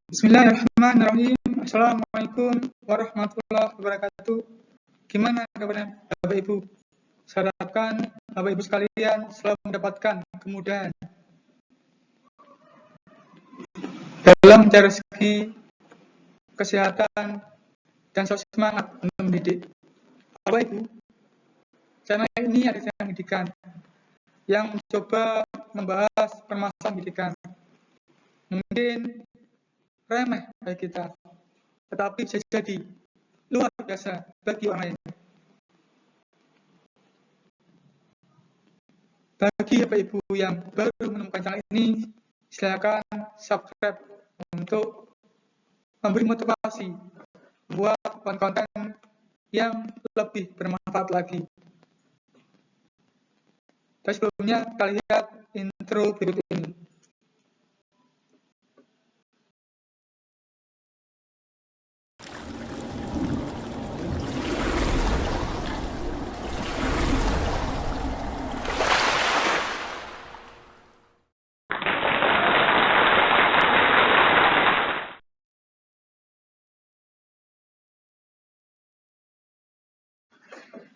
Bismillahirrahmanirrahim. Assalamualaikum warahmatullahi wabarakatuh. Gimana kabarnya Bapak Ibu? Saya harapkan Bapak Ibu sekalian selalu mendapatkan kemudahan dalam mencari rezeki, kesehatan, dan selalu semangat untuk mendidik. Bapak Ibu, channel ini ada channel pendidikan yang mencoba membahas permasalahan pendidikan. Mungkin remeh bagi kita, tetapi bisa jadi luar biasa bagi orang lain. Bagi Bapak Ibu yang baru menemukan channel ini, silakan subscribe untuk memberi motivasi buat konten-konten yang lebih bermanfaat lagi. Dan sebelumnya kita lihat intro berikut ini.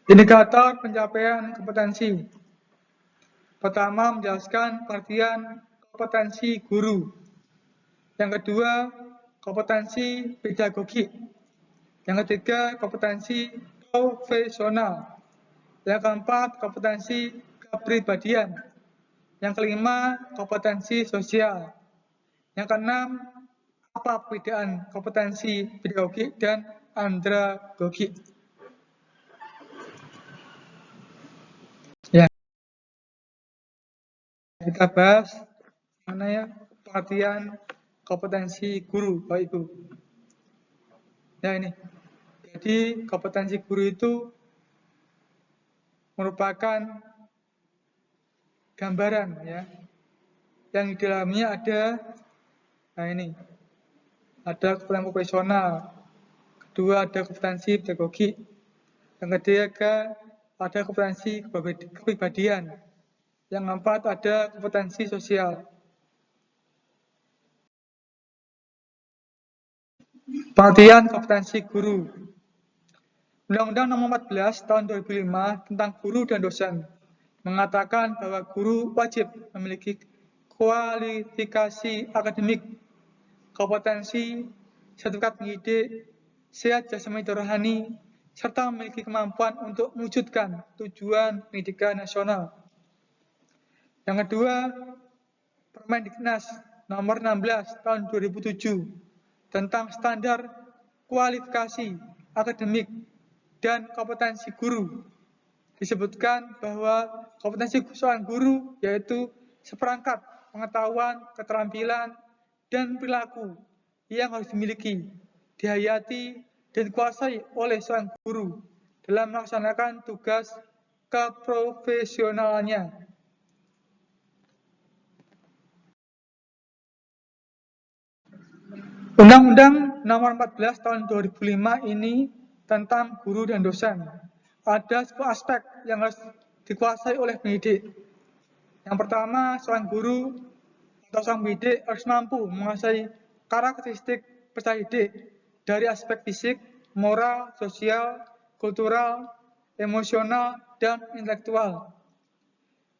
Indikator pencapaian kompetensi. Pertama, menjelaskan pengertian kompetensi guru. Yang kedua, kompetensi pedagogik. Yang ketiga, kompetensi profesional. Yang keempat, kompetensi kepribadian. Yang kelima, kompetensi sosial. Yang keenam, apa perbedaan kompetensi pedagogik dan andragogik? Ya, kita bahas mana ya pengertian kompetensi guru, Bapak Ibu. Ya ini. Jadi kompetensi guru itu merupakan gambaran ya, yang di dalamnya ada, nah ini, ada kompetensi profesional, kedua ada kompetensi pedagogik, yang ketiga ada kompetensi kepribadian, yang keempat ada kompetensi sosial. Pengertian kompetensi guru. Undang-Undang Nomor 14 Tahun 2005 tentang guru dan dosen mengatakan bahwa guru wajib memiliki kualifikasi akademik, kompetensi, sertifikat pendidik, sehat jasmani dan rohani, serta memiliki kemampuan untuk mewujudkan tujuan pendidikan nasional. Yang kedua, Permendiknas Nomor 16 Tahun 2007 tentang standar kualifikasi akademik dan kompetensi guru. Disebutkan bahwa kompetensi seorang guru yaitu seperangkat pengetahuan, keterampilan, dan perilaku yang harus dimiliki, dihayati, dan dikuasai oleh seorang guru dalam melaksanakan tugas keprofesionalannya. Undang-Undang Nomor 14 Tahun 2005 ini tentang guru dan dosen. Ada sebuah aspek yang harus dikuasai oleh pendidik. Yang pertama, seorang guru atau seorang pendidik harus mampu menguasai karakteristik peserta didik dari aspek fisik, moral, sosial, kultural, emosional, dan intelektual.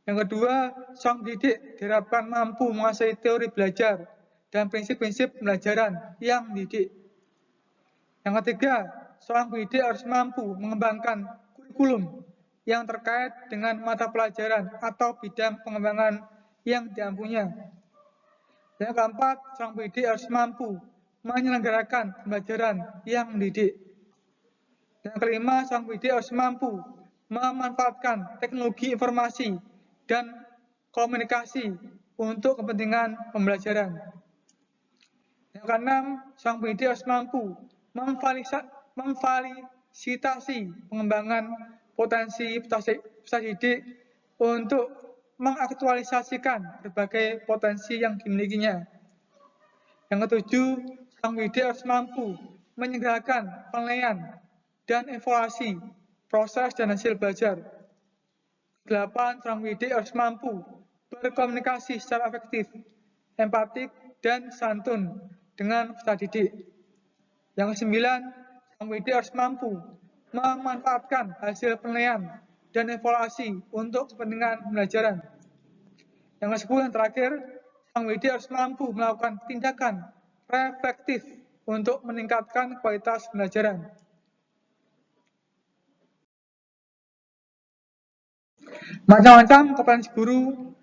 Yang kedua, seorang pendidik diharapkan mampu menguasai teori belajar dan prinsip-prinsip pembelajaran yang mendidik. Yang ketiga, seorang pendidik harus mampu mengembangkan kurikulum yang terkait dengan mata pelajaran atau bidang pengembangan yang diampunya. Yang keempat, seorang pendidik harus mampu menyelenggarakan pembelajaran yang mendidik. Yang kelima, seorang pendidik harus mampu memanfaatkan teknologi informasi dan komunikasi untuk kepentingan pembelajaran. Yang keenam, seorang pendidik harus mampu memfasilitasi pengembangan potensi peserta didik untuk mengaktualisasikan berbagai potensi yang dimilikinya. Yang ketujuh, seorang pendidik harus mampu menyegerakan penilaian dan evaluasi proses dan hasil belajar. 8. Seorang pendidik harus mampu berkomunikasi secara efektif, empatik, dan santun dengan peserta didik. Yang ke-9, sang pendidik harus mampu memanfaatkan hasil penilaian dan evaluasi untuk kepentingan pembelajaran. Yang ke-10 yang terakhir, sang pendidik harus mampu melakukan tindakan reflektif untuk meningkatkan kualitas pembelajaran. Macam-macam kompetensi guru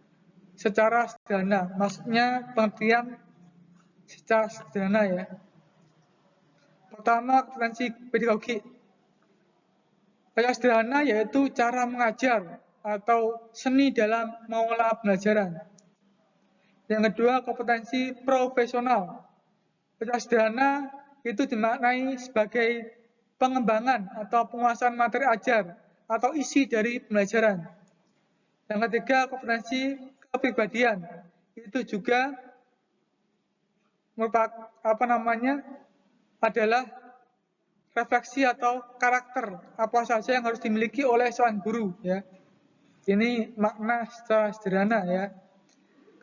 secara sederhana, maksudnya pengertian secara sederhana ya. Pertama, kompetensi pedagogi. Secara sederhana yaitu cara mengajar atau seni dalam mengolah pembelajaran. Yang kedua, kompetensi profesional. Secara sederhana itu dimaknai sebagai pengembangan atau penguasaan materi ajar atau isi dari pembelajaran. Yang ketiga, kompetensi kepribadian. Itu juga merupakan adalah refleksi atau karakter apa saja yang harus dimiliki oleh seorang guru ya. Ini makna secara sederhana ya.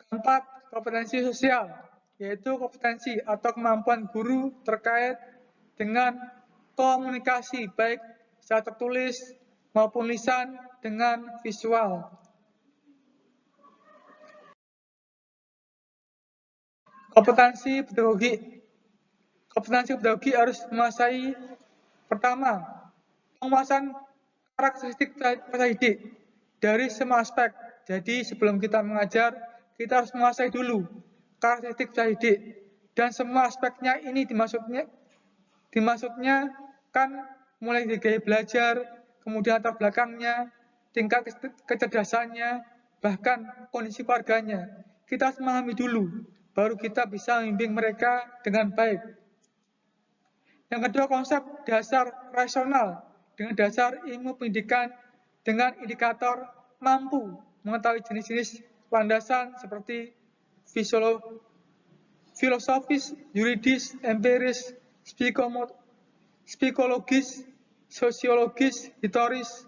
Keempat, kompetensi sosial, yaitu kompetensi atau kemampuan guru terkait dengan komunikasi baik secara tertulis maupun lisan dengan visual. Kompetensi pedagogi. Kompetensi pedagogi harus menguasai pertama, penguasaan karakteristik peserta didik dari semua aspek. Jadi sebelum kita mengajar, kita harus menguasai dulu karakteristik peserta didik dan semua aspeknya ini dimaksudnya kan mulai dari gaya belajar, kemudian latar belakangnya, tingkat kecerdasannya, bahkan kondisi keluarganya. Kita harus memahami dulu, baru kita bisa membimbing mereka dengan baik. Yang kedua, konsep dasar rasional dengan dasar ilmu pendidikan dengan indikator mampu mengetahui jenis-jenis landasan seperti filosofis, yuridis, empiris, psikologis, sosiologis, historis,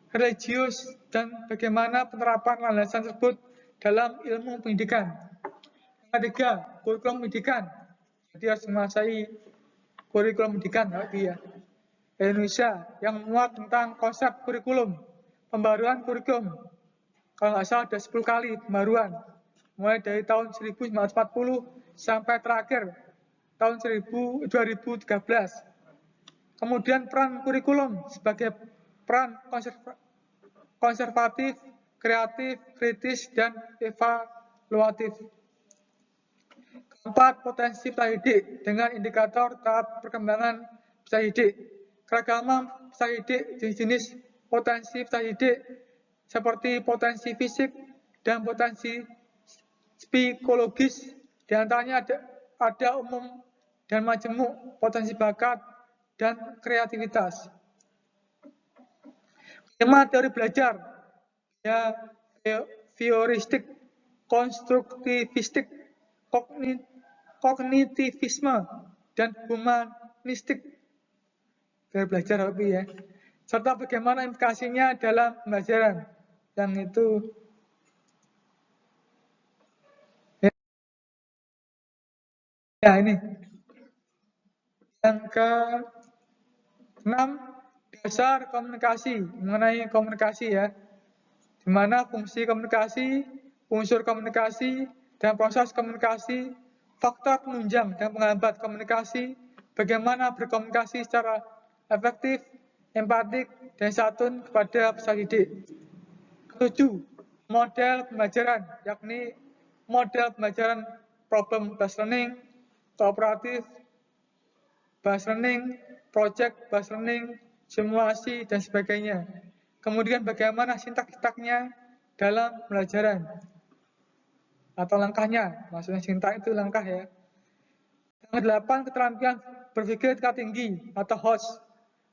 religius, dan bagaimana penerapan landasan tersebut dalam ilmu pendidikan. Yang ketiga, kurikulum pendidikan. Jadi harus menguasai kurikulum pendidikan ya. Indonesia yang memuat tentang konsep kurikulum, pembaruan kurikulum. Kalau nggak salah ada 10 kali pembaruan, mulai dari tahun 1940 sampai terakhir tahun 2013. Kemudian peran kurikulum sebagai peran konservatif, kreatif, kritis, dan evaluatif. Keempat, potensi peserta didik dengan indikator tahap perkembangan peserta didik. Keragaman peserta didik jenis-jenis potensi peserta didik seperti potensi fisik dan potensi psikologis. Di antaranya ada umum dan majemuk, potensi bakat, dan kreativitas. Tema teori belajar ya teoristik, konstruktivistik, kognitivisme, dan humanistik. Teori belajar ya. Serta bagaimana implikasinya dalam pembelajaran. Yang itu ya ini. Yang ke-6, dasar komunikasi, mengenai komunikasi ya. Di mana fungsi komunikasi, unsur komunikasi, dan proses komunikasi, faktor penunjang dan penghambat komunikasi, bagaimana berkomunikasi secara efektif, empatik, dan santun kepada peserta didik. Ketujuh, model pembelajaran, yakni model pembelajaran problem-based learning, kooperatif, based learning, project-based learning, simulasi, dan sebagainya. Kemudian bagaimana sintak-sintaknya dalam pembelajaran atau langkahnya, maksudnya sintak itu langkah ya. Yang ke-8, keterampilan berpikir tingkat tinggi atau HOS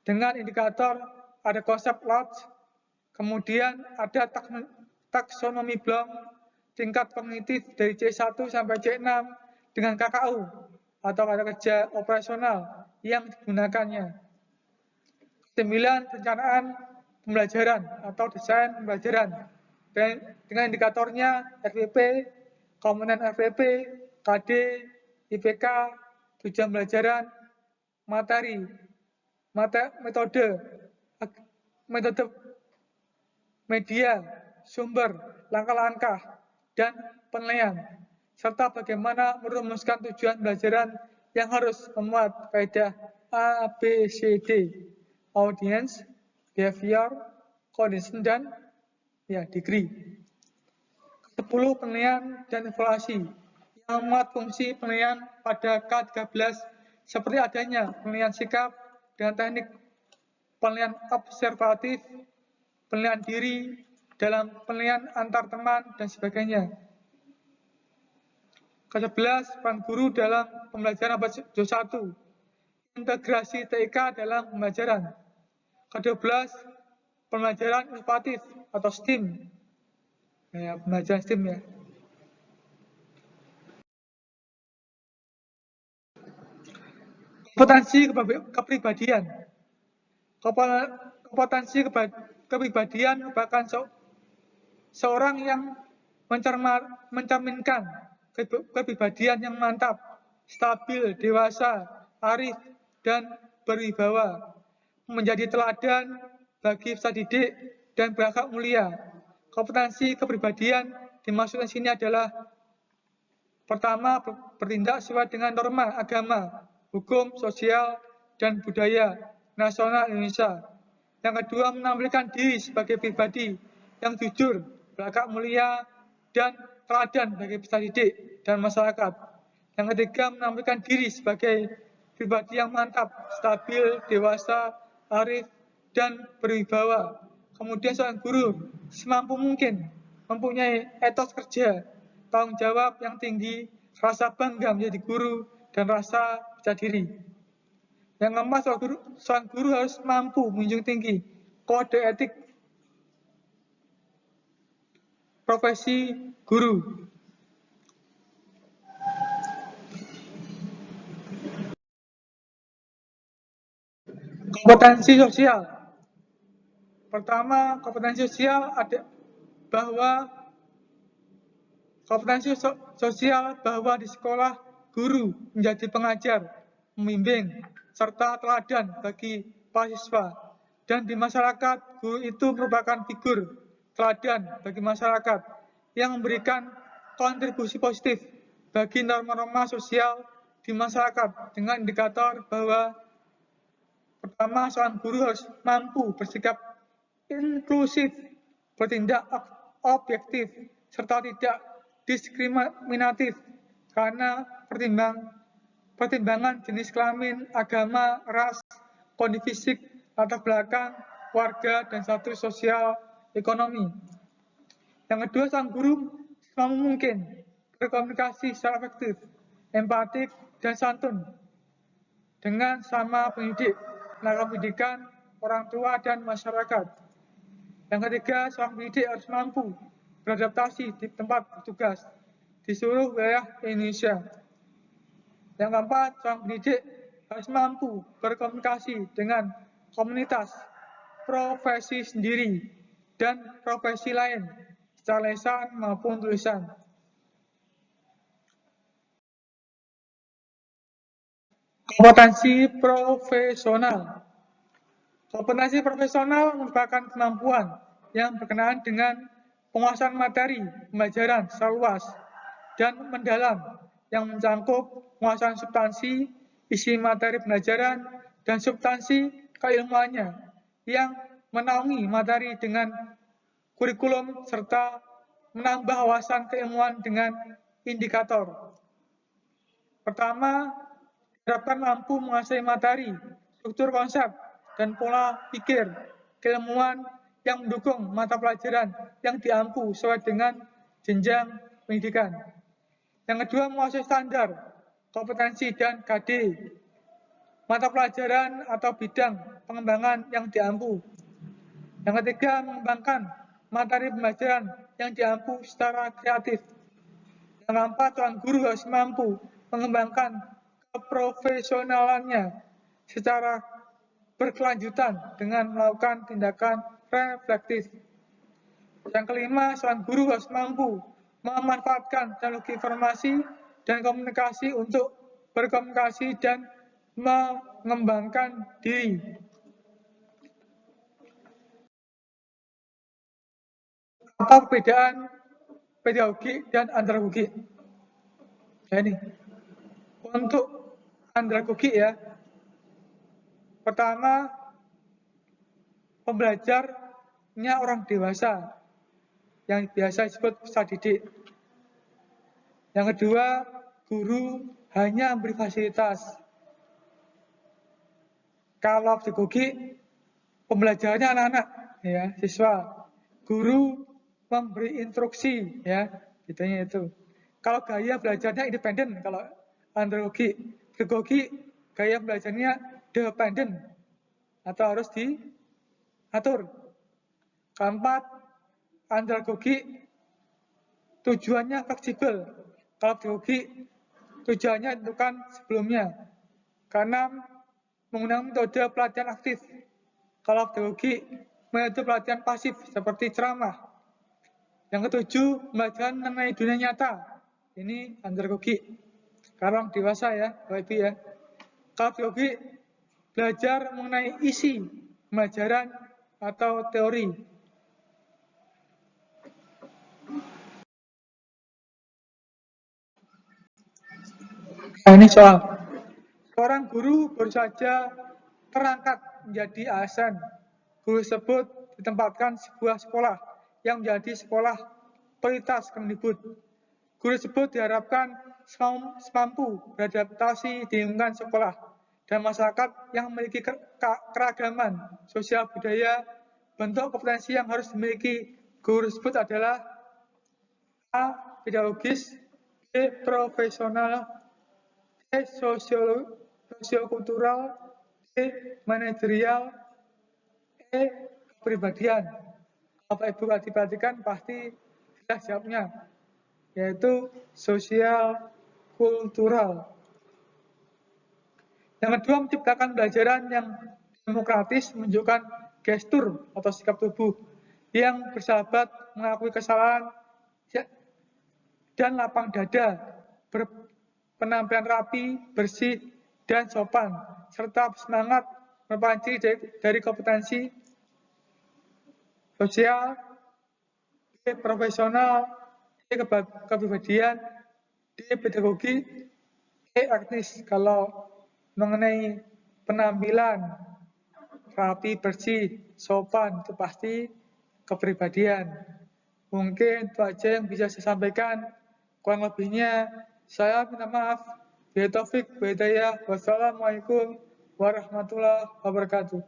dengan indikator ada konsep LOTS, kemudian ada taksonomi Bloom, tingkat kognitif dari C1 sampai C6 dengan KKU atau kata kerja operasional yang digunakannya. 9, perencanaan pembelajaran atau desain pembelajaran dengan indikatornya RPP, komponen RPP, KD, IPK, tujuan pembelajaran, materi, metode, media, sumber, langkah-langkah, dan penilaian, serta bagaimana merumuskan tujuan pembelajaran yang harus memuat kaidah ABCD, audience, behavior, condition, dan degree. 10. Penilaian dan evaluasi yang memuat fungsi penilaian pada K13 seperti adanya penilaian sikap dengan teknik penilaian observatif, penilaian diri dalam penilaian antar teman, dan sebagainya. Ke-11, peran guru dalam pembelajaran abad 21, integrasi TIK dalam pembelajaran. Ke-12, pembelajaran inovatif atau STEAM. Pembelajaran STEAM ya. Kompetensi kepribadian. Kompetensi kepribadian merupakan seorang yang mencerminkan kepribadian yang mantap, stabil, dewasa, arif, dan berwibawa, menjadi teladan bagi peserta didik dan berakhlak mulia. Kompetensi kepribadian dimaksudkan di sini adalah pertama, bertindak sesuai dengan norma agama, hukum, sosial, dan budaya nasional Indonesia. Yang kedua, menampilkan diri sebagai pribadi yang jujur, berakhlak mulia, dan teladan bagi peserta didik dan masyarakat. Yang ketiga, menampilkan diri sebagai pribadi yang mantap, stabil, dewasa, arif, dan berwibawa. Kemudian seorang guru semampu mungkin mempunyai etos kerja, tanggung jawab yang tinggi, rasa bangga menjadi guru, dan rasa percaya diri. Yang keempat, seorang guru harus mampu menjunjung tinggi kode etik profesi guru. Kompetensi sosial. Pertama, kompetensi sosial bahwa di sekolah guru menjadi pengajar, membimbing, serta teladan bagi mahasiswa. Dan di masyarakat, guru itu merupakan figur teladan bagi masyarakat yang memberikan kontribusi positif bagi norma-norma sosial di masyarakat dengan indikator bahwa pertama, seorang guru harus mampu bersikap inklusif, bertindak objektif, serta tidak diskriminatif karena pertimbangan jenis kelamin, agama, ras, kondisi fisik, latar belakang, warga, dan status sosial ekonomi. Yang kedua, sang guru semampu mungkin berkomunikasi secara efektif, empatik, dan santun dengan sama pendidik, tenaga pendidikan, orang tua, dan masyarakat. Yang ketiga, seorang pendidik harus mampu beradaptasi di tempat bertugas di seluruh wilayah Indonesia. Yang keempat, seorang pendidik harus mampu berkomunikasi dengan komunitas, profesi sendiri, dan profesi lain secara lisan maupun tulisan. Kompetensi profesional. Kompetensi profesional merupakan kemampuan yang berkenaan dengan penguasaan materi pembelajaran secara luas dan mendalam yang mencakup penguasaan substansi, isi materi pembelajaran, dan substansi keilmuannya yang menaungi materi dengan kurikulum serta menambah wawasan keilmuan dengan indikator. Pertama, diharapkan mampu menguasai materi, struktur konsep, dan pola pikir keilmuan yang mendukung mata pelajaran yang diampu sesuai dengan jenjang pendidikan. Yang kedua, menguasai standar, kompetensi, dan KD, mata pelajaran atau bidang pengembangan yang diampu. Yang ketiga, mengembangkan materi pembelajaran yang diampu secara kreatif. Yang keempat, seorang guru harus mampu mengembangkan keprofesionalannya secara berkelanjutan dengan melakukan tindakan reflektif. Yang kelima, seorang guru harus mampu memanfaatkan teknologi informasi dan komunikasi untuk berkomunikasi, dan mengembangkan diri. Apa perbedaan pedagogik dan andragogik? Ya, ini untuk andragogik ya, pertama pembelajarnya orang dewasa yang biasa disebut peserta didik. Yang kedua, guru hanya memberi fasilitas. Kalau pedagogik, pembelajarannya anak-anak, ya, siswa. Guru memberi instruksi, ya, bedanya itu. Kalau gaya belajarnya independen, kalau andragogi. Pedagogik, gaya belajarnya dependen, atau harus diatur. Keempat, andragogi tujuannya fleksibel. Kalau pedagogik, tujuannya ditentukan sebelumnya. Keenam, menggunakan metode pelatihan aktif. Kalau pedagogik, metode pelatihan pasif seperti ceramah. Yang ketujuh, pembelajaran mengenai dunia nyata. Ini andragogik. Karena orang dewasa ya, Bapak Ibu ya. Kalau pedagogik, belajar mengenai isi pembelajaran atau teori. Nah, ini soal. Seorang guru baru saja terangkat menjadi ASN. Guru tersebut ditempatkan sebuah sekolah yang menjadi sekolah prioritas Kemdikbud. Guru tersebut diharapkan semampu beradaptasi di lingkungan sekolah dan masyarakat yang memiliki keragaman sosial budaya. Bentuk kompetensi yang harus dimiliki guru tersebut adalah A. Pedagogis, B. Profesional, C. Sosiokultural, D. Manajerial, E. Kepribadian. Bapak Ibu diperhatikan pasti jelas jawabnya, yaitu sosial kultural. Yang kedua, menciptakan pembelajaran yang demokratis, menunjukkan gestur atau sikap tubuh yang bersahabat, mengakui kesalahan, dan lapang dada, berpenampilan rapi, bersih, dan sopan, serta semangat merupakan ciri dari kompetensi sosial, profesional, kepribadian, pedagogi, etnis. Kalau mengenai penampilan rapi, bersih, sopan, itu pasti kepribadian. Mungkin itu aja yang bisa saya sampaikan. Kurang lebihnya saya minta maaf. Billahi taufik, wa hidayah. Wassalamualaikum warahmatullahi wabarakatuh.